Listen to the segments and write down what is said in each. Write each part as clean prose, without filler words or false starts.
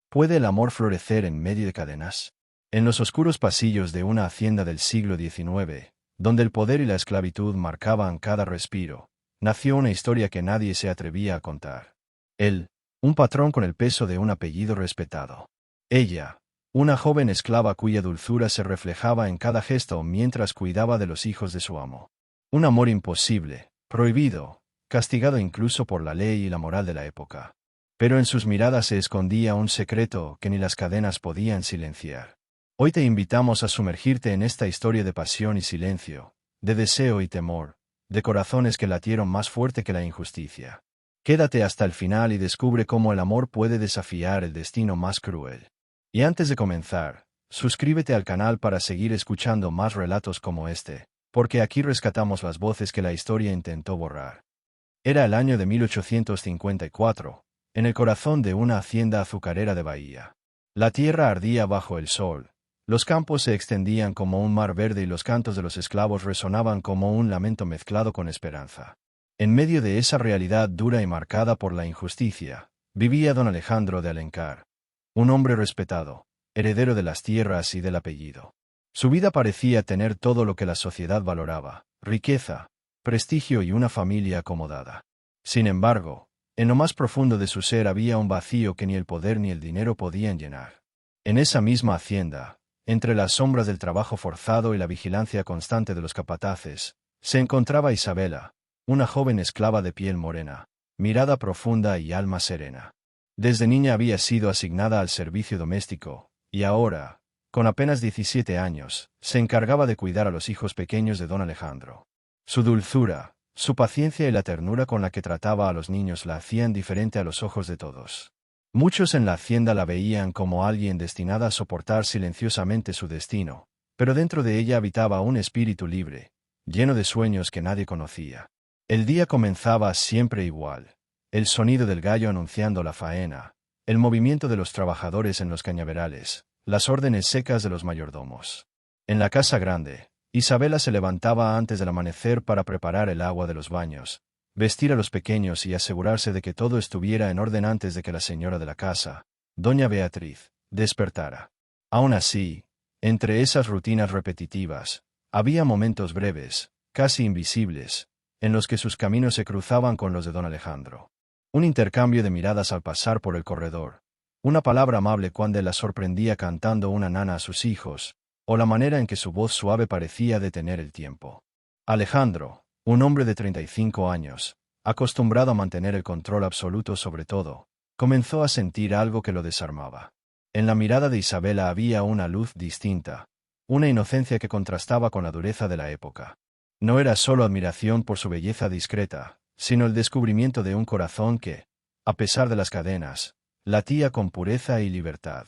¿Puede el amor florecer en medio de cadenas? En los oscuros pasillos de una hacienda del siglo XIX, donde el poder y la esclavitud marcaban cada respiro, nació una historia que nadie se atrevía a contar. Él, un patrón con el peso de un apellido respetado. Ella, una joven esclava cuya dulzura se reflejaba en cada gesto mientras cuidaba de los hijos de su amo. Un amor imposible, prohibido, castigado incluso por la ley y la moral de la época. Pero en sus miradas se escondía un secreto que ni las cadenas podían silenciar. Hoy te invitamos a sumergirte en esta historia de pasión y silencio, de deseo y temor, de corazones que latieron más fuerte que la injusticia. Quédate hasta el final y descubre cómo el amor puede desafiar el destino más cruel. Y antes de comenzar, suscríbete al canal para seguir escuchando más relatos como este, porque aquí rescatamos las voces que la historia intentó borrar. Era el año de 1854, en el corazón de una hacienda azucarera de Bahía. La tierra ardía bajo el sol, los campos se extendían como un mar verde y los cantos de los esclavos resonaban como un lamento mezclado con esperanza. En medio de esa realidad dura y marcada por la injusticia, vivía don Alejandro de Alencar, un hombre respetado, heredero de las tierras y del apellido. Su vida parecía tener todo lo que la sociedad valoraba: riqueza, prestigio y una familia acomodada. Sin embargo, en lo más profundo de su ser había un vacío que ni el poder ni el dinero podían llenar. En esa misma hacienda, entre las sombras del trabajo forzado y la vigilancia constante de los capataces, se encontraba Isabela, una joven esclava de piel morena, mirada profunda y alma serena. Desde niña había sido asignada al servicio doméstico, y ahora, con apenas 17 años, se encargaba de cuidar a los hijos pequeños de don Alejandro. Su dulzura, su paciencia y la ternura con la que trataba a los niños la hacían diferente a los ojos de todos. Muchos en la hacienda la veían como alguien destinada a soportar silenciosamente su destino, pero dentro de ella habitaba un espíritu libre, lleno de sueños que nadie conocía. El día comenzaba siempre igual: el sonido del gallo anunciando la faena, el movimiento de los trabajadores en los cañaverales, las órdenes secas de los mayordomos. En la casa grande, Isabela se levantaba antes del amanecer para preparar el agua de los baños, vestir a los pequeños y asegurarse de que todo estuviera en orden antes de que la señora de la casa, doña Beatriz, despertara. Aún así, entre esas rutinas repetitivas, había momentos breves, casi invisibles, en los que sus caminos se cruzaban con los de don Alejandro. Un intercambio de miradas al pasar por el corredor, una palabra amable cuando él la sorprendía cantando una nana a sus hijos, o la manera en que su voz suave parecía detener el tiempo. Alejandro, un hombre de 35 años, acostumbrado a mantener el control absoluto sobre todo, comenzó a sentir algo que lo desarmaba. En la mirada de Isabela había una luz distinta, una inocencia que contrastaba con la dureza de la época. No era solo admiración por su belleza discreta, sino el descubrimiento de un corazón que, a pesar de las cadenas, latía con pureza y libertad.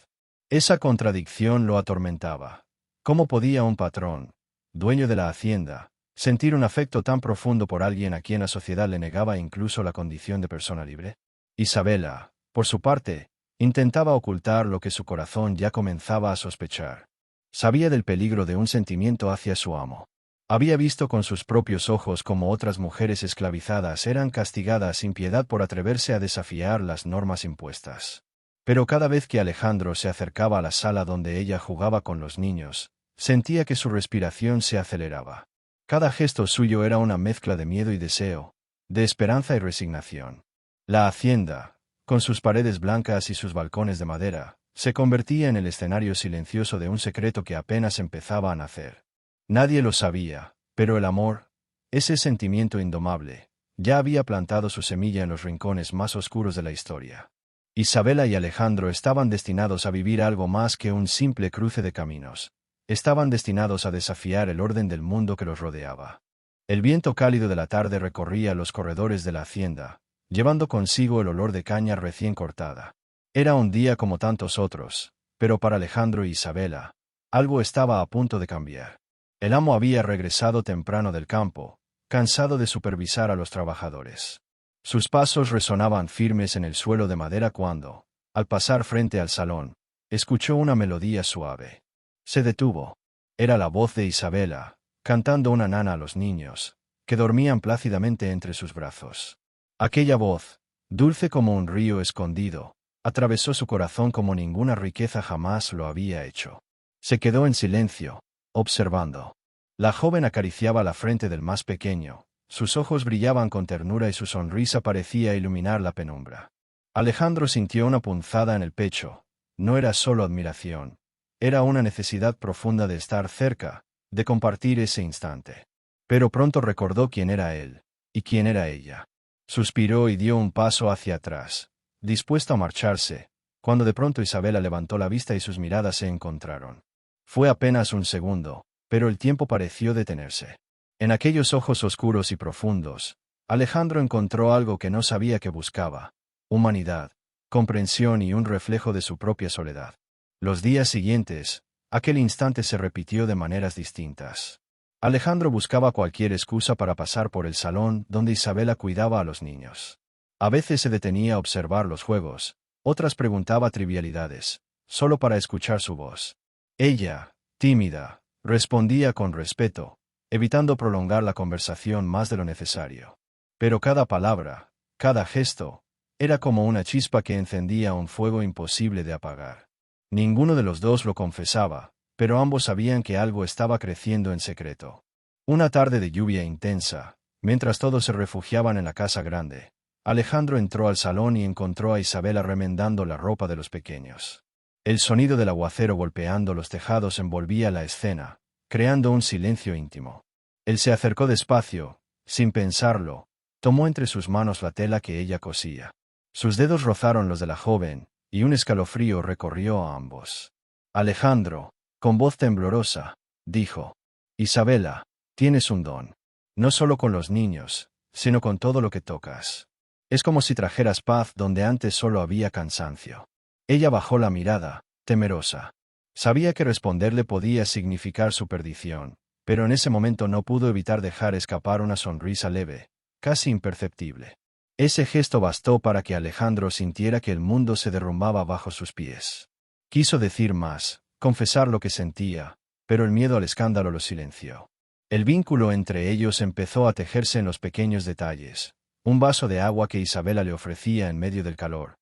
Esa contradicción lo atormentaba. ¿Cómo podía un patrón, dueño de la hacienda, sentir un afecto tan profundo por alguien a quien la sociedad le negaba incluso la condición de persona libre? Isabela, por su parte, intentaba ocultar lo que su corazón ya comenzaba a sospechar. Sabía del peligro de un sentimiento hacia su amo. Había visto con sus propios ojos cómo otras mujeres esclavizadas eran castigadas sin piedad por atreverse a desafiar las normas impuestas. Pero cada vez que Alejandro se acercaba a la sala donde ella jugaba con los niños, sentía que su respiración se aceleraba. Cada gesto suyo era una mezcla de miedo y deseo, de esperanza y resignación. La hacienda, con sus paredes blancas y sus balcones de madera, se convertía en el escenario silencioso de un secreto que apenas empezaba a nacer. Nadie lo sabía, pero el amor, ese sentimiento indomable, ya había plantado su semilla en los rincones más oscuros de la historia. Isabela y Alejandro estaban destinados a vivir algo más que un simple cruce de caminos. Estaban destinados a desafiar el orden del mundo que los rodeaba. El viento cálido de la tarde recorría los corredores de la hacienda, llevando consigo el olor de caña recién cortada. Era un día como tantos otros, pero para Alejandro y Isabela, algo estaba a punto de cambiar. El amo había regresado temprano del campo, cansado de supervisar a los trabajadores. Sus pasos resonaban firmes en el suelo de madera cuando, al pasar frente al salón, escuchó una melodía suave. Se detuvo. Era la voz de Isabela, cantando una nana a los niños, que dormían plácidamente entre sus brazos. Aquella voz, dulce como un río escondido, Atravesó su corazón como ninguna riqueza jamás lo había hecho. Se quedó en silencio, observando. La joven acariciaba la frente del más pequeño, sus ojos brillaban con ternura y su sonrisa parecía iluminar la penumbra. Alejandro sintió una punzada en el pecho. No era solo admiración. Era una necesidad profunda de estar cerca, de compartir ese instante. Pero pronto recordó quién era él, y quién era ella. Suspiró y dio un paso hacia atrás, dispuesto a marcharse, cuando de pronto Isabela levantó la vista y sus miradas se encontraron. Fue apenas un segundo, pero el tiempo pareció detenerse. En aquellos ojos oscuros y profundos, Alejandro encontró algo que no sabía que buscaba: humanidad, comprensión y un reflejo de su propia soledad. Los días siguientes, aquel instante se repitió de maneras distintas. Alejandro buscaba cualquier excusa para pasar por el salón donde Isabela cuidaba a los niños. A veces se detenía a observar los juegos, otras preguntaba trivialidades, solo para escuchar su voz. Ella, tímida, respondía con respeto, evitando prolongar la conversación más de lo necesario. Pero cada palabra, cada gesto, era como una chispa que encendía un fuego imposible de apagar. Ninguno de los dos lo confesaba, pero ambos sabían que algo estaba creciendo en secreto. Una tarde de lluvia intensa, mientras todos se refugiaban en la casa grande, Alejandro entró al salón y encontró a Isabela remendando la ropa de los pequeños. El sonido del aguacero golpeando los tejados envolvía la escena, creando un silencio íntimo. Él se acercó despacio, sin pensarlo, tomó entre sus manos la tela que ella cosía. Sus dedos rozaron los de la joven, y un escalofrío recorrió a ambos. Alejandro, con voz temblorosa, dijo: Isabela, tienes un don. No solo con los niños, sino con todo lo que tocas. Es como si trajeras paz donde antes solo había cansancio. Ella bajó la mirada, temerosa. Sabía que responderle podía significar su perdición, pero en ese momento no pudo evitar dejar escapar una sonrisa leve, casi imperceptible. Ese gesto bastó para que Alejandro sintiera que el mundo se derrumbaba bajo sus pies. Quiso decir más, confesar lo que sentía, pero el miedo al escándalo lo silenció. El vínculo entre ellos empezó a tejerse en los pequeños detalles: un vaso de agua que Isabela le ofrecía en medio del calor,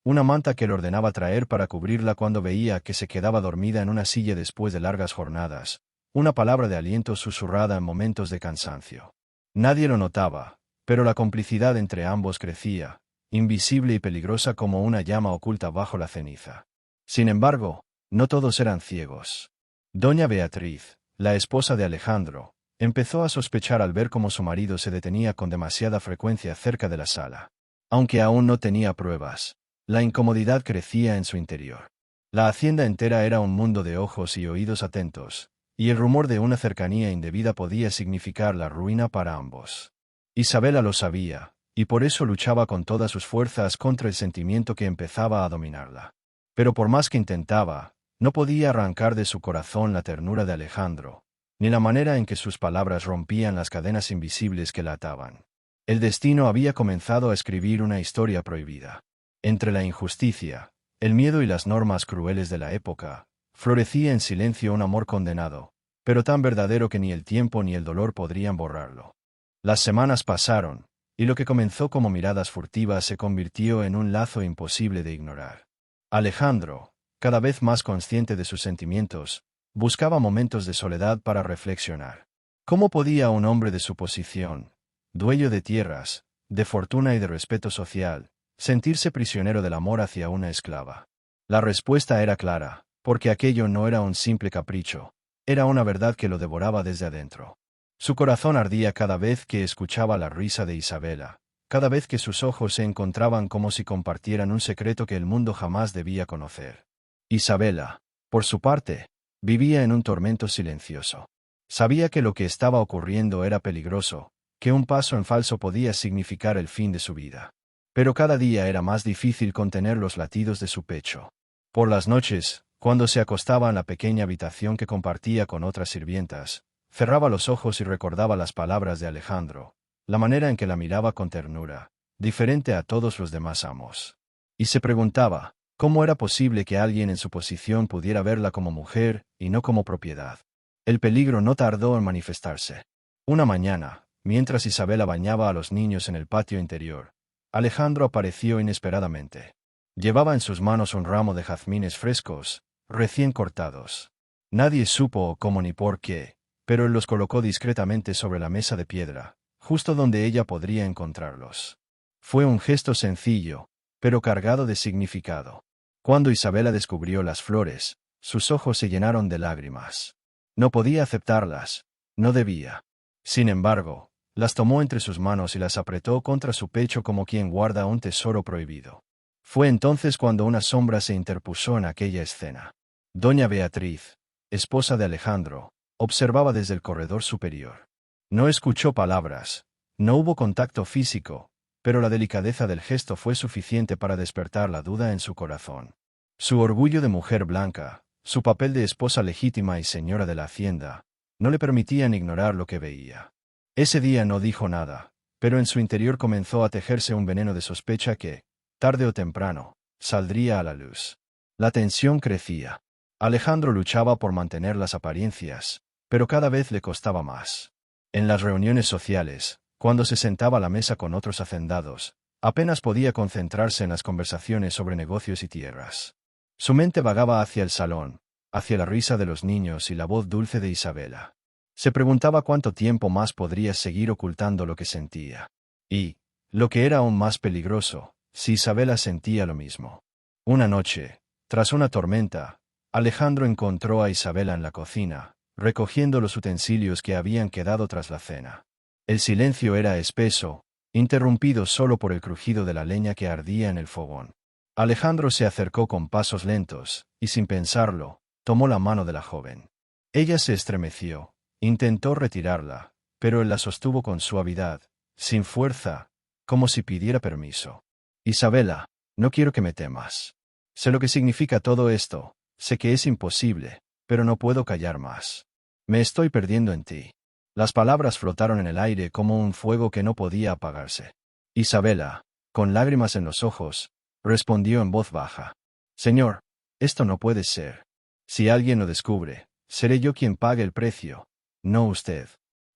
una manta que le ordenaba traer para cubrirla cuando veía que se quedaba dormida en una silla después de largas jornadas, una palabra de aliento susurrada en momentos de cansancio. Nadie lo notaba, pero la complicidad entre ambos crecía, invisible y peligrosa como una llama oculta bajo la ceniza. Sin embargo, no todos eran ciegos. Doña Beatriz, la esposa de Alejandro, empezó a sospechar al ver cómo su marido se detenía con demasiada frecuencia cerca de la sala. Aunque aún no tenía pruebas, la incomodidad crecía en su interior. La hacienda entera era un mundo de ojos y oídos atentos, y el rumor de una cercanía indebida podía significar la ruina para ambos. Isabela lo sabía, y por eso luchaba con todas sus fuerzas contra el sentimiento que empezaba a dominarla. Pero por más que intentaba, no podía arrancar de su corazón la ternura de Alejandro, ni la manera en que sus palabras rompían las cadenas invisibles que la ataban. El destino había comenzado a escribir una historia prohibida. Entre la injusticia, el miedo y las normas crueles de la época, florecía en silencio un amor condenado, pero tan verdadero que ni el tiempo ni el dolor podrían borrarlo. Las semanas pasaron, y lo que comenzó como miradas furtivas se convirtió en un lazo imposible de ignorar. Alejandro, cada vez más consciente de sus sentimientos, buscaba momentos de soledad para reflexionar. ¿Cómo podía un hombre de su posición, dueño de tierras, de fortuna y de respeto social, sentirse prisionero del amor hacia una esclava? La respuesta era clara, porque aquello no era un simple capricho, era una verdad que lo devoraba desde adentro. Su corazón ardía cada vez que escuchaba la risa de Isabela, cada vez que sus ojos se encontraban como si compartieran un secreto que el mundo jamás debía conocer. Isabela, por su parte, vivía en un tormento silencioso. Sabía que lo que estaba ocurriendo era peligroso, que un paso en falso podía significar el fin de su vida. Pero cada día era más difícil contener los latidos de su pecho. Por las noches, cuando se acostaba en la pequeña habitación que compartía con otras sirvientas, cerraba los ojos y recordaba las palabras de Alejandro, la manera en que la miraba con ternura, diferente a todos los demás amos. Y se preguntaba, ¿cómo era posible que alguien en su posición pudiera verla como mujer y no como propiedad? El peligro no tardó en manifestarse. Una mañana, mientras Isabela bañaba a los niños en el patio interior, Alejandro apareció inesperadamente. Llevaba en sus manos un ramo de jazmines frescos, recién cortados. Nadie supo cómo ni por qué, pero él los colocó discretamente sobre la mesa de piedra, justo donde ella podría encontrarlos. Fue un gesto sencillo, pero cargado de significado. Cuando Isabela descubrió las flores, sus ojos se llenaron de lágrimas. No podía aceptarlas, no debía. Sin embargo, las tomó entre sus manos y las apretó contra su pecho como quien guarda un tesoro prohibido. Fue entonces cuando una sombra se interpuso en aquella escena. Doña Beatriz, esposa de Alejandro, observaba desde el corredor superior. No escuchó palabras, no hubo contacto físico, pero la delicadeza del gesto fue suficiente para despertar la duda en su corazón. Su orgullo de mujer blanca, su papel de esposa legítima y señora de la hacienda, no le permitían ignorar lo que veía. Ese día no dijo nada, pero en su interior comenzó a tejerse un veneno de sospecha que, tarde o temprano, saldría a la luz. La tensión crecía. Alejandro luchaba por mantener las apariencias, pero cada vez le costaba más. En las reuniones sociales, cuando se sentaba a la mesa con otros hacendados, apenas podía concentrarse en las conversaciones sobre negocios y tierras. Su mente vagaba hacia el salón, hacia la risa de los niños y la voz dulce de Isabela. Se preguntaba cuánto tiempo más podría seguir ocultando lo que sentía. Y, lo que era aún más peligroso, si Isabela sentía lo mismo. Una noche, tras una tormenta, Alejandro encontró a Isabela en la cocina, recogiendo los utensilios que habían quedado tras la cena. El silencio era espeso, interrumpido solo por el crujido de la leña que ardía en el fogón. Alejandro se acercó con pasos lentos, y sin pensarlo, tomó la mano de la joven. Ella se estremeció, intentó retirarla, pero él la sostuvo con suavidad, sin fuerza, como si pidiera permiso. Isabela, no quiero que me temas. Sé lo que significa todo esto, sé que es imposible, pero no puedo callar más. Me estoy perdiendo en ti. Las palabras flotaron en el aire como un fuego que no podía apagarse. Isabela, con lágrimas en los ojos, respondió en voz baja. Señor, esto no puede ser. Si alguien lo descubre, seré yo quien pague el precio, no usted.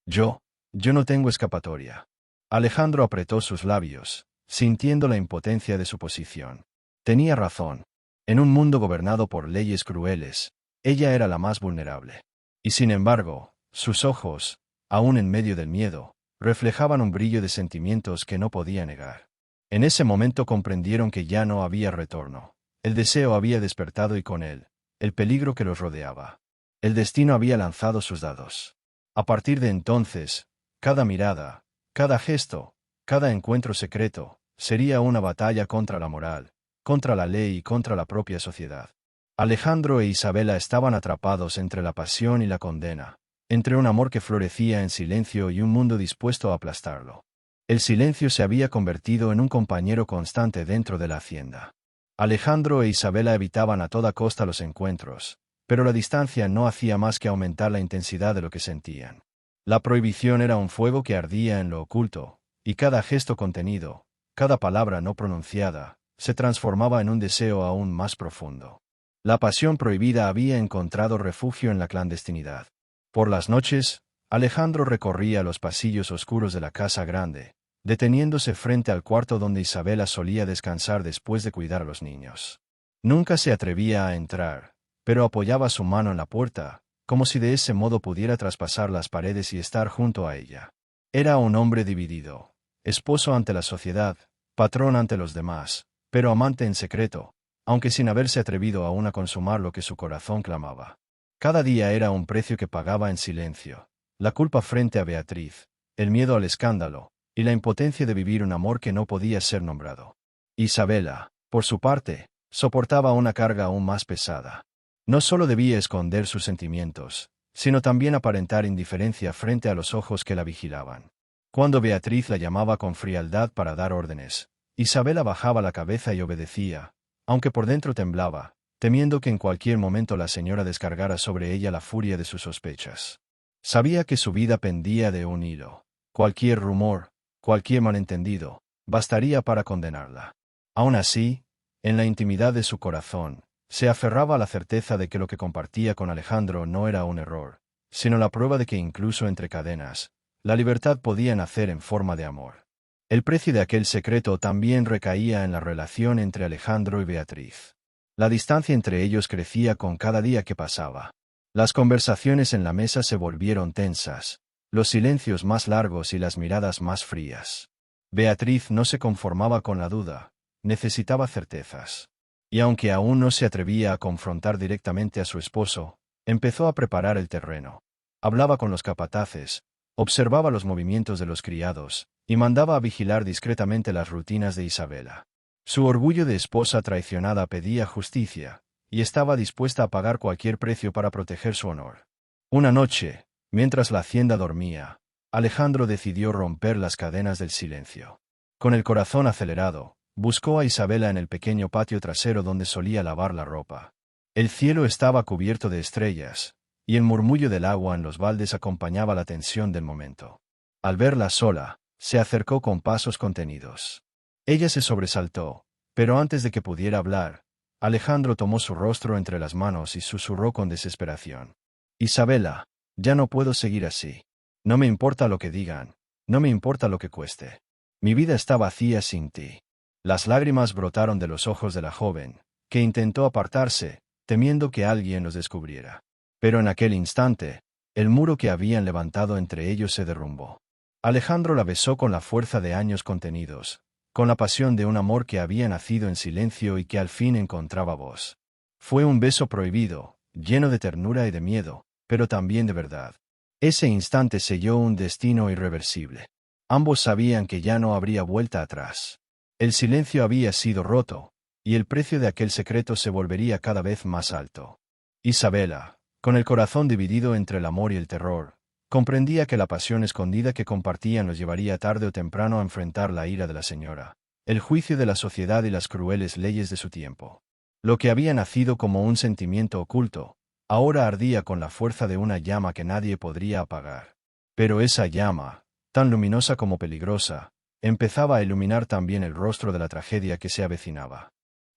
Yo no tengo escapatoria. Alejandro apretó sus labios, sintiendo la impotencia de su posición. Tenía razón. En un mundo gobernado por leyes crueles, ella era la más vulnerable. Y sin embargo, sus ojos, aún en medio del miedo, reflejaban un brillo de sentimientos que no podía negar. En ese momento comprendieron que ya no había retorno. El deseo había despertado y con él, el peligro que los rodeaba. El destino había lanzado sus dados. A partir de entonces, cada mirada, cada gesto, cada encuentro secreto, sería una batalla contra la moral, contra la ley y contra la propia sociedad. Alejandro e Isabela estaban atrapados entre la pasión y la condena, entre un amor que florecía en silencio y un mundo dispuesto a aplastarlo. El silencio se había convertido en un compañero constante dentro de la hacienda. Alejandro e Isabela evitaban a toda costa los encuentros, pero la distancia no hacía más que aumentar la intensidad de lo que sentían. La prohibición era un fuego que ardía en lo oculto, y cada gesto contenido, cada palabra no pronunciada, se transformaba en un deseo aún más profundo. La pasión prohibida había encontrado refugio en la clandestinidad. Por las noches, Alejandro recorría los pasillos oscuros de la casa grande, deteniéndose frente al cuarto donde Isabela solía descansar después de cuidar a los niños. Nunca se atrevía a entrar, pero apoyaba su mano en la puerta, como si de ese modo pudiera traspasar las paredes y estar junto a ella. Era un hombre dividido, esposo ante la sociedad, patrón ante los demás, pero amante en secreto, aunque sin haberse atrevido aún a consumar lo que su corazón clamaba. Cada día era un precio que pagaba en silencio, la culpa frente a Beatriz, el miedo al escándalo, y la impotencia de vivir un amor que no podía ser nombrado. Isabela, por su parte, soportaba una carga aún más pesada. No solo debía esconder sus sentimientos, sino también aparentar indiferencia frente a los ojos que la vigilaban. Cuando Beatriz la llamaba con frialdad para dar órdenes, Isabela bajaba la cabeza y obedecía, aunque por dentro temblaba, temiendo que en cualquier momento la señora descargara sobre ella la furia de sus sospechas. Sabía que su vida pendía de un hilo. Cualquier rumor, cualquier malentendido, bastaría para condenarla. Aún así, en la intimidad de su corazón, se aferraba a la certeza de que lo que compartía con Alejandro no era un error, sino la prueba de que incluso entre cadenas, la libertad podía nacer en forma de amor. El precio de aquel secreto también recaía en la relación entre Alejandro y Beatriz. La distancia entre ellos crecía con cada día que pasaba. Las conversaciones en la mesa se volvieron tensas, los silencios más largos y las miradas más frías. Beatriz no se conformaba con la duda, necesitaba certezas. Y aunque aún no se atrevía a confrontar directamente a su esposo, empezó a preparar el terreno. Hablaba con los capataces, observaba los movimientos de los criados, y mandaba a vigilar discretamente las rutinas de Isabela. Su orgullo de esposa traicionada pedía justicia, y estaba dispuesta a pagar cualquier precio para proteger su honor. Una noche, mientras la hacienda dormía, Alejandro decidió romper las cadenas del silencio. Con el corazón acelerado, buscó a Isabela en el pequeño patio trasero donde solía lavar la ropa. El cielo estaba cubierto de estrellas, y el murmullo del agua en los baldes acompañaba la tensión del momento. Al verla sola, se acercó con pasos contenidos. Ella se sobresaltó, pero antes de que pudiera hablar, Alejandro tomó su rostro entre las manos y susurró con desesperación. Isabela, ya no puedo seguir así. No me importa lo que digan, no me importa lo que cueste. Mi vida está vacía sin ti. Las lágrimas brotaron de los ojos de la joven, que intentó apartarse, temiendo que alguien los descubriera. Pero en aquel instante, el muro que habían levantado entre ellos se derrumbó. Alejandro la besó con la fuerza de años contenidos, con la pasión de un amor que había nacido en silencio y que al fin encontraba voz. Fue un beso prohibido, lleno de ternura y de miedo, pero también de verdad. Ese instante selló un destino irreversible. Ambos sabían que ya no habría vuelta atrás. El silencio había sido roto, y el precio de aquel secreto se volvería cada vez más alto. Isabela, con el corazón dividido entre el amor y el terror, comprendía que la pasión escondida que compartían los llevaría tarde o temprano a enfrentar la ira de la señora, el juicio de la sociedad y las crueles leyes de su tiempo. Lo que había nacido como un sentimiento oculto, ahora ardía con la fuerza de una llama que nadie podría apagar. Pero esa llama, tan luminosa como peligrosa, empezaba a iluminar también el rostro de la tragedia que se avecinaba.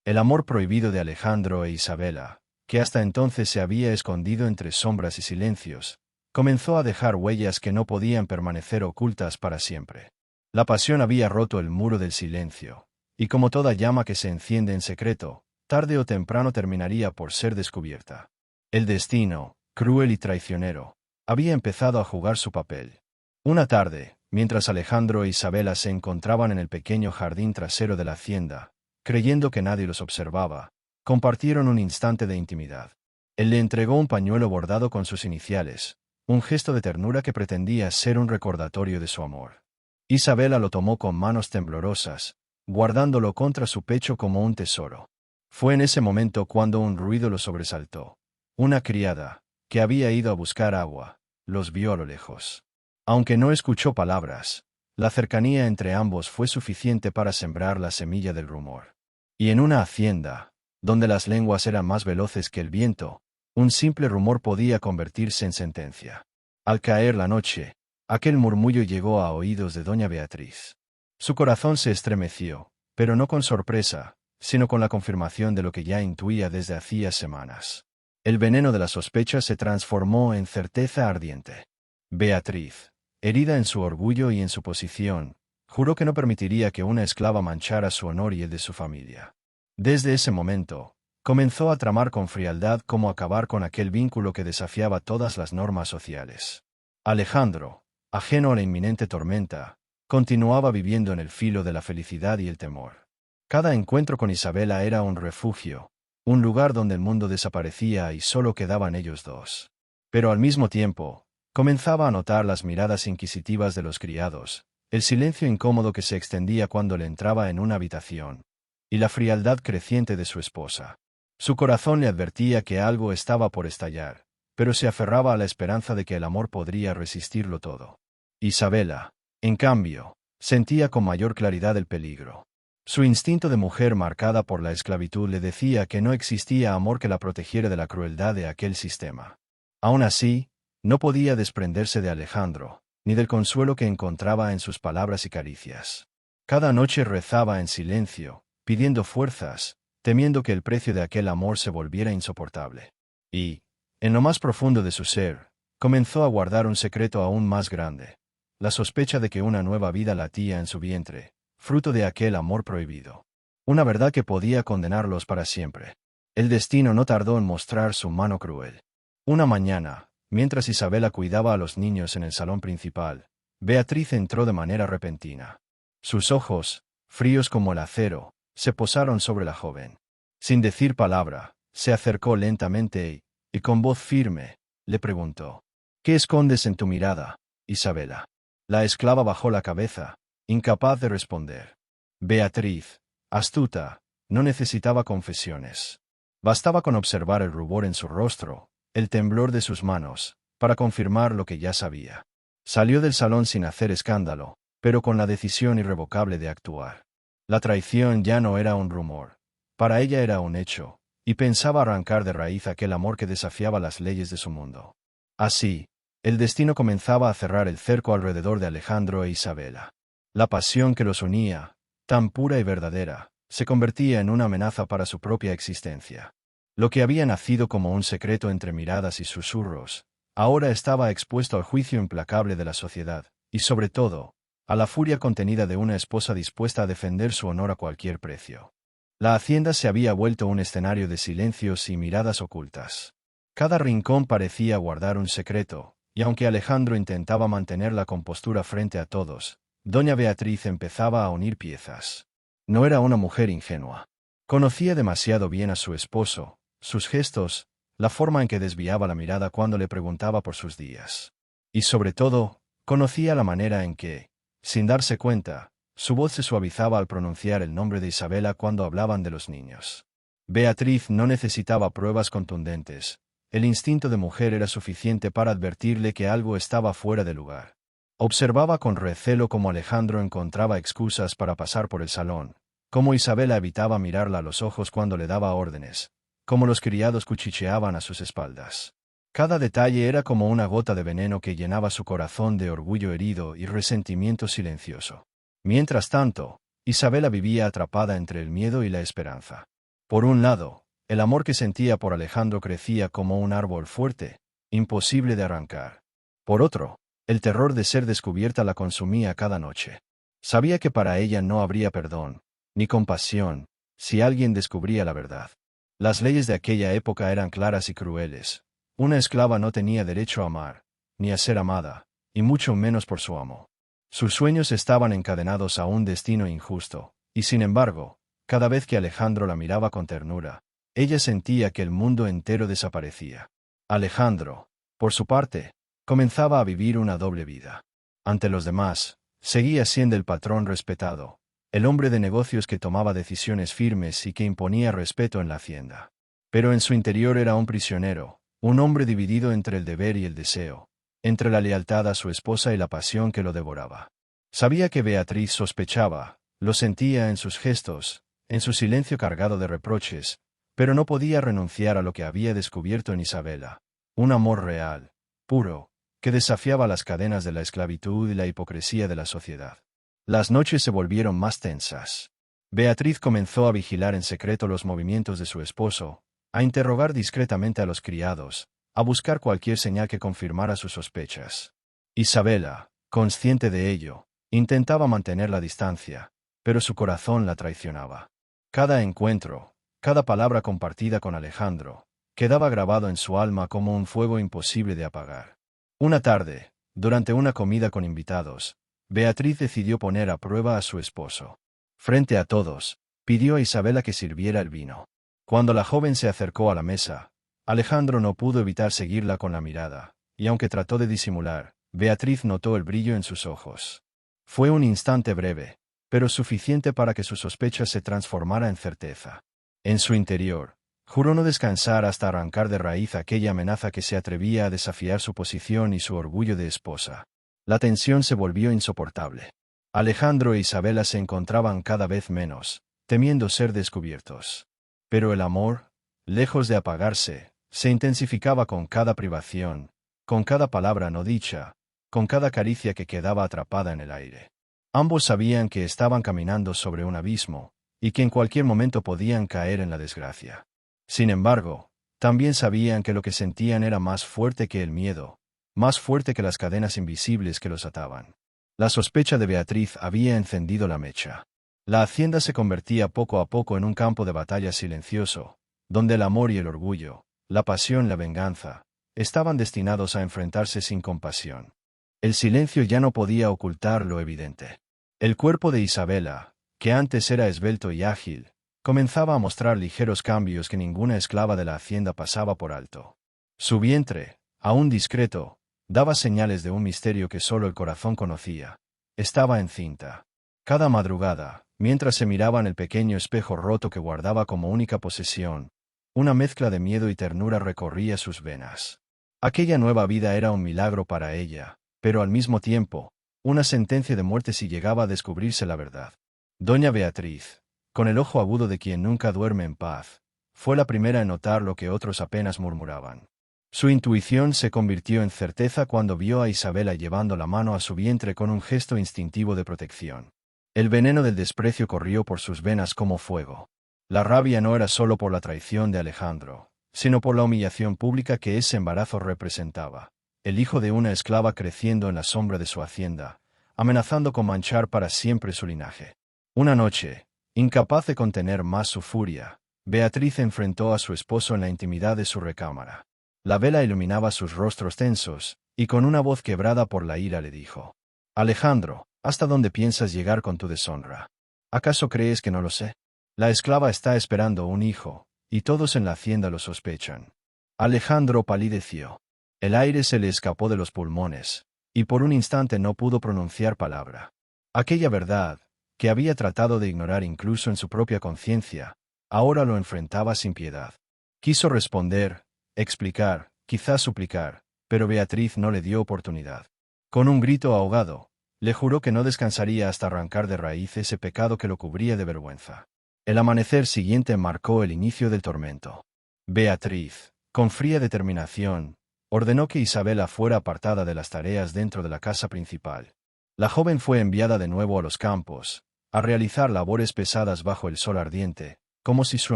El amor prohibido de Alejandro e Isabela, que hasta entonces se había escondido entre sombras y silencios, comenzó a dejar huellas que no podían permanecer ocultas para siempre. La pasión había roto el muro del silencio, y como toda llama que se enciende en secreto, tarde o temprano terminaría por ser descubierta. El destino, cruel y traicionero, había empezado a jugar su papel. Una tarde, mientras Alejandro e Isabela se encontraban en el pequeño jardín trasero de la hacienda, creyendo que nadie los observaba, compartieron un instante de intimidad. Él le entregó un pañuelo bordado con sus iniciales, un gesto de ternura que pretendía ser un recordatorio de su amor. Isabela lo tomó con manos temblorosas, guardándolo contra su pecho como un tesoro. Fue en ese momento cuando un ruido lo sobresaltó. Una criada, que había ido a buscar agua, los vio a lo lejos. Aunque no escuchó palabras, la cercanía entre ambos fue suficiente para sembrar la semilla del rumor. Y en una hacienda, donde las lenguas eran más veloces que el viento, un simple rumor podía convertirse en sentencia. Al caer la noche, aquel murmullo llegó a oídos de doña Beatriz. Su corazón se estremeció, pero no con sorpresa, sino con la confirmación de lo que ya intuía desde hacía semanas. El veneno de la sospecha se transformó en certeza ardiente. Beatriz, herida en su orgullo y en su posición, juró que no permitiría que una esclava manchara su honor y el de su familia. Desde ese momento, comenzó a tramar con frialdad cómo acabar con aquel vínculo que desafiaba todas las normas sociales. Alejandro, ajeno a la inminente tormenta, continuaba viviendo en el filo de la felicidad y el temor. Cada encuentro con Isabela era un refugio, un lugar donde el mundo desaparecía y solo quedaban ellos dos. Pero al mismo tiempo, comenzaba a notar las miradas inquisitivas de los criados, el silencio incómodo que se extendía cuando le entraba en una habitación, y la frialdad creciente de su esposa. Su corazón le advertía que algo estaba por estallar, pero se aferraba a la esperanza de que el amor podría resistirlo todo. Isabela, en cambio, sentía con mayor claridad el peligro. Su instinto de mujer marcada por la esclavitud le decía que no existía amor que la protegiera de la crueldad de aquel sistema. Aún así, no podía desprenderse de Alejandro, ni del consuelo que encontraba en sus palabras y caricias. Cada noche rezaba en silencio, pidiendo fuerzas, temiendo que el precio de aquel amor se volviera insoportable. Y, en lo más profundo de su ser, comenzó a guardar un secreto aún más grande: la sospecha de que una nueva vida latía en su vientre, fruto de aquel amor prohibido. Una verdad que podía condenarlos para siempre. El destino no tardó en mostrar su mano cruel. Una mañana, mientras Isabela cuidaba a los niños en el salón principal, Beatriz entró de manera repentina. Sus ojos, fríos como el acero, se posaron sobre la joven. Sin decir palabra, se acercó lentamente y con voz firme, le preguntó: «¿Qué escondes en tu mirada, Isabela?» La esclava bajó la cabeza, incapaz de responder. Beatriz, astuta, no necesitaba confesiones. Bastaba con observar el rubor en su rostro, el temblor de sus manos, para confirmar lo que ya sabía. Salió del salón sin hacer escándalo, pero con la decisión irrevocable de actuar. La traición ya no era un rumor. Para ella era un hecho, y pensaba arrancar de raíz aquel amor que desafiaba las leyes de su mundo. Así, el destino comenzaba a cerrar el cerco alrededor de Alejandro e Isabela. La pasión que los unía, tan pura y verdadera, se convertía en una amenaza para su propia existencia. Lo que había nacido como un secreto entre miradas y susurros, ahora estaba expuesto al juicio implacable de la sociedad, y sobre todo, a la furia contenida de una esposa dispuesta a defender su honor a cualquier precio. La hacienda se había vuelto un escenario de silencios y miradas ocultas. Cada rincón parecía guardar un secreto, y aunque Alejandro intentaba mantener la compostura frente a todos, doña Beatriz empezaba a unir piezas. No era una mujer ingenua. Conocía demasiado bien a su esposo, sus gestos, la forma en que desviaba la mirada cuando le preguntaba por sus días. Y sobre todo, conocía la manera en que, sin darse cuenta, su voz se suavizaba al pronunciar el nombre de Isabela cuando hablaban de los niños. Beatriz no necesitaba pruebas contundentes. El instinto de mujer era suficiente para advertirle que algo estaba fuera de lugar. Observaba con recelo cómo Alejandro encontraba excusas para pasar por el salón, cómo Isabela evitaba mirarla a los ojos cuando le daba órdenes, cómo los criados cuchicheaban a sus espaldas. Cada detalle era como una gota de veneno que llenaba su corazón de orgullo herido y resentimiento silencioso. Mientras tanto, Isabela vivía atrapada entre el miedo y la esperanza. Por un lado, el amor que sentía por Alejandro crecía como un árbol fuerte, imposible de arrancar. Por otro, el terror de ser descubierta la consumía cada noche. Sabía que para ella no habría perdón, ni compasión, si alguien descubría la verdad. Las leyes de aquella época eran claras y crueles. Una esclava no tenía derecho a amar, ni a ser amada, y mucho menos por su amo. Sus sueños estaban encadenados a un destino injusto, y sin embargo, cada vez que Alejandro la miraba con ternura, ella sentía que el mundo entero desaparecía. Alejandro, por su parte, comenzaba a vivir una doble vida. Ante los demás, seguía siendo el patrón respetado, el hombre de negocios que tomaba decisiones firmes y que imponía respeto en la hacienda. Pero en su interior era un prisionero, un hombre dividido entre el deber y el deseo, entre la lealtad a su esposa y la pasión que lo devoraba. Sabía que Beatriz sospechaba, lo sentía en sus gestos, en su silencio cargado de reproches, pero no podía renunciar a lo que había descubierto en Isabela, un amor real, puro, que desafiaba las cadenas de la esclavitud y la hipocresía de la sociedad. Las noches se volvieron más tensas. Beatriz comenzó a vigilar en secreto los movimientos de su esposo, a interrogar discretamente a los criados, a buscar cualquier señal que confirmara sus sospechas. Isabela, consciente de ello, intentaba mantener la distancia, pero su corazón la traicionaba. Cada encuentro, cada palabra compartida con Alejandro, quedaba grabado en su alma como un fuego imposible de apagar. Una tarde, durante una comida con invitados, Beatriz decidió poner a prueba a su esposo. Frente a todos, pidió a Isabela que sirviera el vino. Cuando la joven se acercó a la mesa, Alejandro no pudo evitar seguirla con la mirada, y aunque trató de disimular, Beatriz notó el brillo en sus ojos. Fue un instante breve, pero suficiente para que su sospecha se transformara en certeza. En su interior, juró no descansar hasta arrancar de raíz aquella amenaza que se atrevía a desafiar su posición y su orgullo de esposa. La tensión se volvió insoportable. Alejandro e Isabela se encontraban cada vez menos, temiendo ser descubiertos. Pero el amor, lejos de apagarse, se intensificaba con cada privación, con cada palabra no dicha, con cada caricia que quedaba atrapada en el aire. Ambos sabían que estaban caminando sobre un abismo, y que en cualquier momento podían caer en la desgracia. Sin embargo, también sabían que lo que sentían era más fuerte que el miedo, más fuerte que las cadenas invisibles que los ataban. La sospecha de Beatriz había encendido la mecha. La hacienda se convertía poco a poco en un campo de batalla silencioso, donde el amor y el orgullo, la pasión y la venganza, estaban destinados a enfrentarse sin compasión. El silencio ya no podía ocultar lo evidente. El cuerpo de Isabela, que antes era esbelto y ágil, comenzaba a mostrar ligeros cambios que ninguna esclava de la hacienda pasaba por alto. Su vientre, aún discreto, daba señales de un misterio que solo el corazón conocía. Estaba encinta. Cada madrugada, mientras se miraba en el pequeño espejo roto que guardaba como única posesión, una mezcla de miedo y ternura recorría sus venas. Aquella nueva vida era un milagro para ella, pero al mismo tiempo, una sentencia de muerte si llegaba a descubrirse la verdad. Doña Beatriz, con el ojo agudo de quien nunca duerme en paz, fue la primera en notar lo que otros apenas murmuraban. Su intuición se convirtió en certeza cuando vio a Isabela llevando la mano a su vientre con un gesto instintivo de protección. El veneno del desprecio corrió por sus venas como fuego. La rabia no era solo por la traición de Alejandro, sino por la humillación pública que ese embarazo representaba. El hijo de una esclava creciendo en la sombra de su hacienda, amenazando con manchar para siempre su linaje. Una noche, incapaz de contener más su furia, Beatriz enfrentó a su esposo en la intimidad de su recámara. La vela iluminaba sus rostros tensos, y con una voz quebrada por la ira le dijo: «Alejandro, ¿hasta dónde piensas llegar con tu deshonra? ¿Acaso crees que no lo sé? La esclava está esperando un hijo, y todos en la hacienda lo sospechan». Alejandro palideció. El aire se le escapó de los pulmones, y por un instante no pudo pronunciar palabra. Aquella verdad, que había tratado de ignorar incluso en su propia conciencia, ahora lo enfrentaba sin piedad. Quiso responder, explicar, quizás suplicar, pero Beatriz no le dio oportunidad. Con un grito ahogado, le juró que no descansaría hasta arrancar de raíz ese pecado que lo cubría de vergüenza. El amanecer siguiente marcó el inicio del tormento. Beatriz, con fría determinación, ordenó que Isabela fuera apartada de las tareas dentro de la casa principal. La joven fue enviada de nuevo a los campos, a realizar labores pesadas bajo el sol ardiente, como si su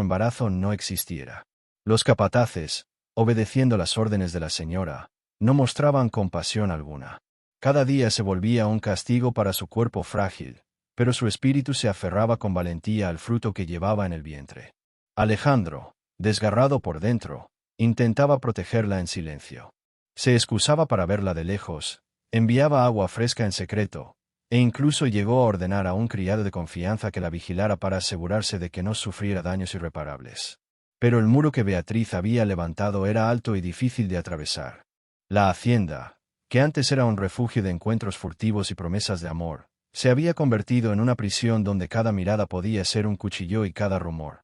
embarazo no existiera. Los capataces, obedeciendo las órdenes de la señora, no mostraban compasión alguna. Cada día se volvía un castigo para su cuerpo frágil, pero su espíritu se aferraba con valentía al fruto que llevaba en el vientre. Alejandro, desgarrado por dentro, intentaba protegerla en silencio. Se excusaba para verla de lejos, enviaba agua fresca en secreto, e incluso llegó a ordenar a un criado de confianza que la vigilara para asegurarse de que no sufriera daños irreparables. Pero el muro que Beatriz había levantado era alto y difícil de atravesar. La hacienda, que antes era un refugio de encuentros furtivos y promesas de amor, se había convertido en una prisión donde cada mirada podía ser un cuchillo y cada rumor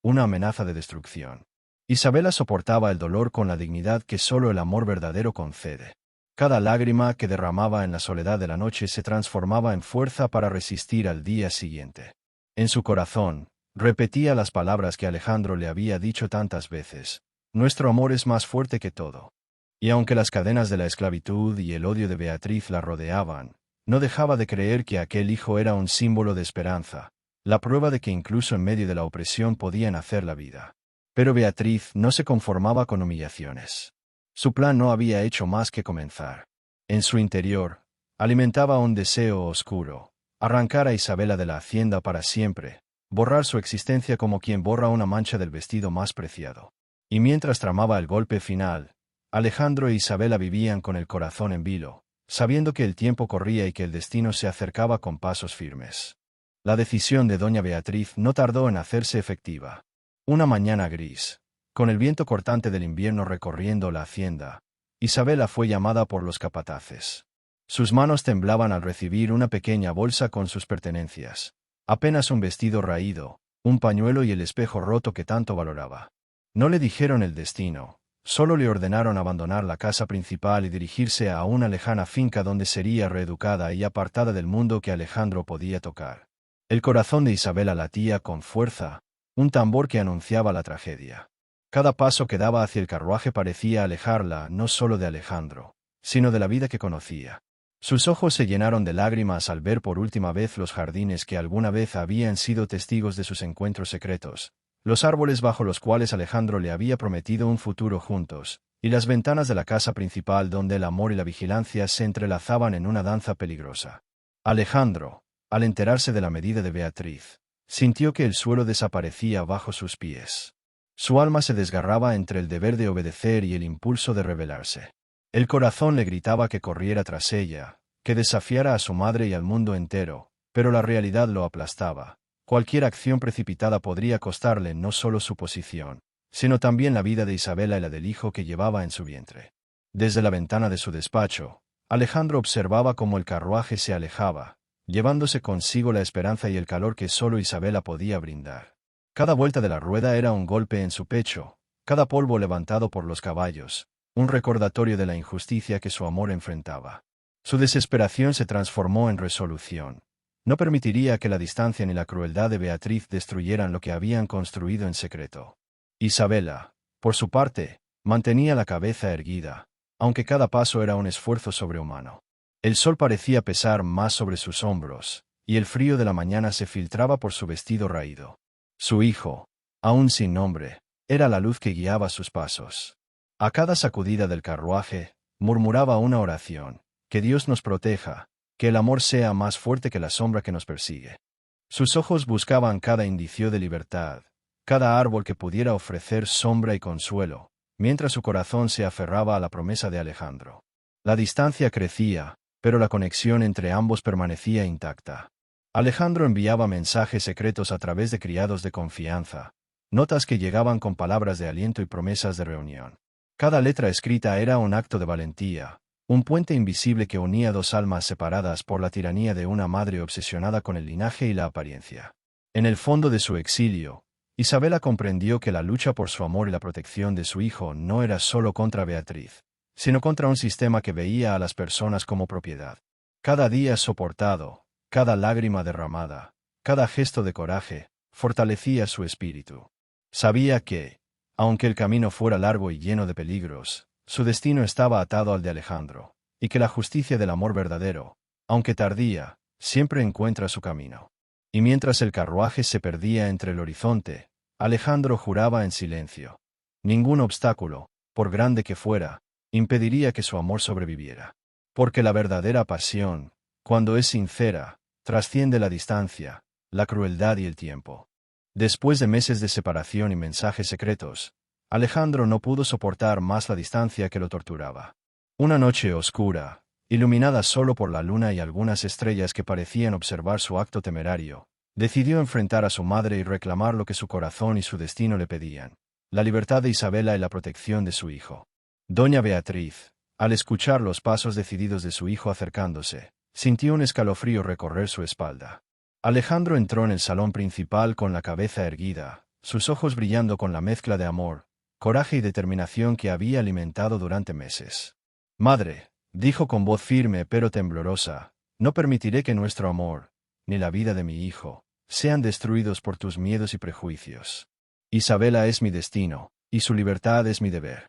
una amenaza de destrucción. Isabela soportaba el dolor con la dignidad que solo el amor verdadero concede. Cada lágrima que derramaba en la soledad de la noche se transformaba en fuerza para resistir al día siguiente. En su corazón, repetía las palabras que Alejandro le había dicho tantas veces: «Nuestro amor es más fuerte que todo». Y aunque las cadenas de la esclavitud y el odio de Beatriz la rodeaban, no dejaba de creer que aquel hijo era un símbolo de esperanza, la prueba de que incluso en medio de la opresión podía nacer la vida. Pero Beatriz no se conformaba con humillaciones. Su plan no había hecho más que comenzar. En su interior, alimentaba un deseo oscuro: arrancar a Isabela de la hacienda para siempre, borrar su existencia como quien borra una mancha del vestido más preciado. Y mientras tramaba el golpe final, Alejandro e Isabela vivían con el corazón en vilo, sabiendo que el tiempo corría y que el destino se acercaba con pasos firmes. La decisión de doña Beatriz no tardó en hacerse efectiva. Una mañana gris, con el viento cortante del invierno recorriendo la hacienda, Isabela fue llamada por los capataces. Sus manos temblaban al recibir una pequeña bolsa con sus pertenencias. Apenas un vestido raído, un pañuelo y el espejo roto que tanto valoraba. No le dijeron el destino, solo le ordenaron abandonar la casa principal y dirigirse a una lejana finca donde sería reeducada y apartada del mundo que Alejandro podía tocar. El corazón de Isabela latía con fuerza, un tambor que anunciaba la tragedia. Cada paso que daba hacia el carruaje parecía alejarla no solo de Alejandro, sino de la vida que conocía. Sus ojos se llenaron de lágrimas al ver por última vez los jardines que alguna vez habían sido testigos de sus encuentros secretos, los árboles bajo los cuales Alejandro le había prometido un futuro juntos, y las ventanas de la casa principal donde el amor y la vigilancia se entrelazaban en una danza peligrosa. Alejandro, al enterarse de la medida de Beatriz, sintió que el suelo desaparecía bajo sus pies. Su alma se desgarraba entre el deber de obedecer y el impulso de rebelarse. El corazón le gritaba que corriera tras ella, que desafiara a su madre y al mundo entero, pero la realidad lo aplastaba. Cualquier acción precipitada podría costarle no solo su posición, sino también la vida de Isabela y la del hijo que llevaba en su vientre. Desde la ventana de su despacho, Alejandro observaba cómo el carruaje se alejaba, llevándose consigo la esperanza y el calor que solo Isabela podía brindar. Cada vuelta de la rueda era un golpe en su pecho, cada polvo levantado por los caballos, un recordatorio de la injusticia que su amor enfrentaba. Su desesperación se transformó en resolución. No permitiría que la distancia ni la crueldad de Beatriz destruyeran lo que habían construido en secreto. Isabela, por su parte, mantenía la cabeza erguida, aunque cada paso era un esfuerzo sobrehumano. El sol parecía pesar más sobre sus hombros, y el frío de la mañana se filtraba por su vestido raído. Su hijo, aún sin nombre, era la luz que guiaba sus pasos. A cada sacudida del carruaje, murmuraba una oración: que Dios nos proteja, que el amor sea más fuerte que la sombra que nos persigue. Sus ojos buscaban cada indicio de libertad, cada árbol que pudiera ofrecer sombra y consuelo, mientras su corazón se aferraba a la promesa de Alejandro. La distancia crecía, pero la conexión entre ambos permanecía intacta. Alejandro enviaba mensajes secretos a través de criados de confianza, notas que llegaban con palabras de aliento y promesas de reunión. Cada letra escrita era un acto de valentía, un puente invisible que unía dos almas separadas por la tiranía de una madre obsesionada con el linaje y la apariencia. En el fondo de su exilio, Isabela comprendió que la lucha por su amor y la protección de su hijo no era solo contra Beatriz, sino contra un sistema que veía a las personas como propiedad. Cada día soportado, cada lágrima derramada, cada gesto de coraje, fortalecía su espíritu. Sabía que, aunque el camino fuera largo y lleno de peligros, su destino estaba atado al de Alejandro, y que la justicia del amor verdadero, aunque tardía, siempre encuentra su camino. Y mientras el carruaje se perdía entre el horizonte, Alejandro juraba en silencio: ningún obstáculo, por grande que fuera, impediría que su amor sobreviviera. Porque la verdadera pasión, cuando es sincera, trasciende la distancia, la crueldad y el tiempo. Después de meses de separación y mensajes secretos, Alejandro no pudo soportar más la distancia que lo torturaba. Una noche oscura, iluminada solo por la luna y algunas estrellas que parecían observar su acto temerario, decidió enfrentar a su madre y reclamar lo que su corazón y su destino le pedían: la libertad de Isabela y la protección de su hijo. Doña Beatriz, al escuchar los pasos decididos de su hijo acercándose, sintió un escalofrío recorrer su espalda. Alejandro entró en el salón principal con la cabeza erguida, sus ojos brillando con la mezcla de amor, coraje y determinación que había alimentado durante meses. «Madre», dijo con voz firme pero temblorosa, «no permitiré que nuestro amor, ni la vida de mi hijo, sean destruidos por tus miedos y prejuicios. Isabela es mi destino, y su libertad es mi deber».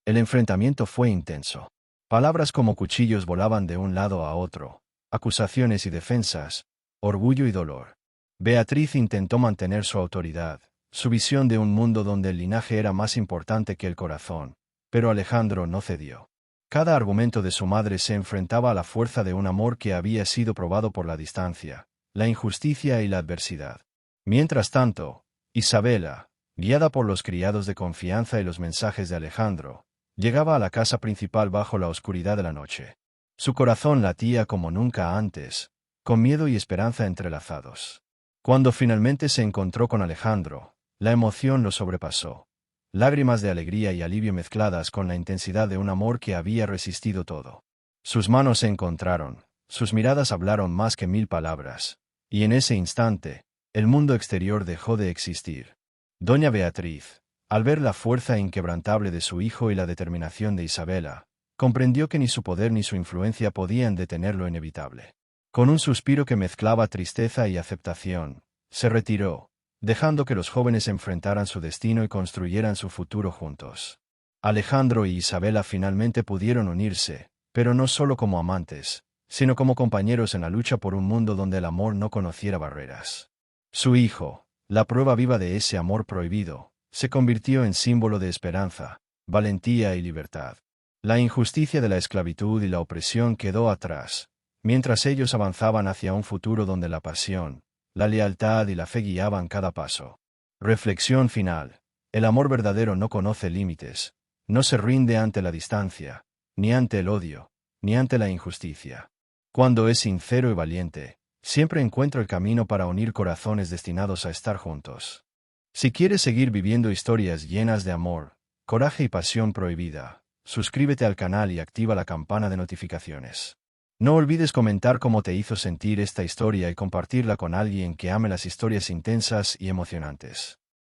El enfrentamiento fue intenso. Palabras como cuchillos volaban de un lado a otro, acusaciones y defensas, orgullo y dolor. Beatriz intentó mantener su autoridad, su visión de un mundo donde el linaje era más importante que el corazón, pero Alejandro no cedió. Cada argumento de su madre se enfrentaba a la fuerza de un amor que había sido probado por la distancia, la injusticia y la adversidad. Mientras tanto, Isabela, guiada por los criados de confianza y los mensajes de Alejandro, llegaba a la casa principal bajo la oscuridad de la noche. Su corazón latía como nunca antes, con miedo y esperanza entrelazados. Cuando finalmente se encontró con Alejandro, la emoción lo sobrepasó. Lágrimas de alegría y alivio mezcladas con la intensidad de un amor que había resistido todo. Sus manos se encontraron, sus miradas hablaron más que 1000 palabras, y en ese instante, el mundo exterior dejó de existir. Doña Beatriz, al ver la fuerza inquebrantable de su hijo y la determinación de Isabela, comprendió que ni su poder ni su influencia podían detener lo inevitable. Con un suspiro que mezclaba tristeza y aceptación, se retiró, dejando que los jóvenes enfrentaran su destino y construyeran su futuro juntos. Alejandro y Isabela finalmente pudieron unirse, pero no solo como amantes, sino como compañeros en la lucha por un mundo donde el amor no conociera barreras. Su hijo, la prueba viva de ese amor prohibido, se convirtió en símbolo de esperanza, valentía y libertad. La injusticia de la esclavitud y la opresión quedó atrás, mientras ellos avanzaban hacia un futuro donde la pasión, la lealtad y la fe guiaban cada paso. Reflexión final. El amor verdadero no conoce límites, no se rinde ante la distancia, ni ante el odio, ni ante la injusticia. Cuando es sincero y valiente, siempre encuentra el camino para unir corazones destinados a estar juntos. Si quieres seguir viviendo historias llenas de amor, coraje y pasión prohibida, suscríbete al canal y activa la campana de notificaciones. No olvides comentar cómo te hizo sentir esta historia y compartirla con alguien que ame las historias intensas y emocionantes.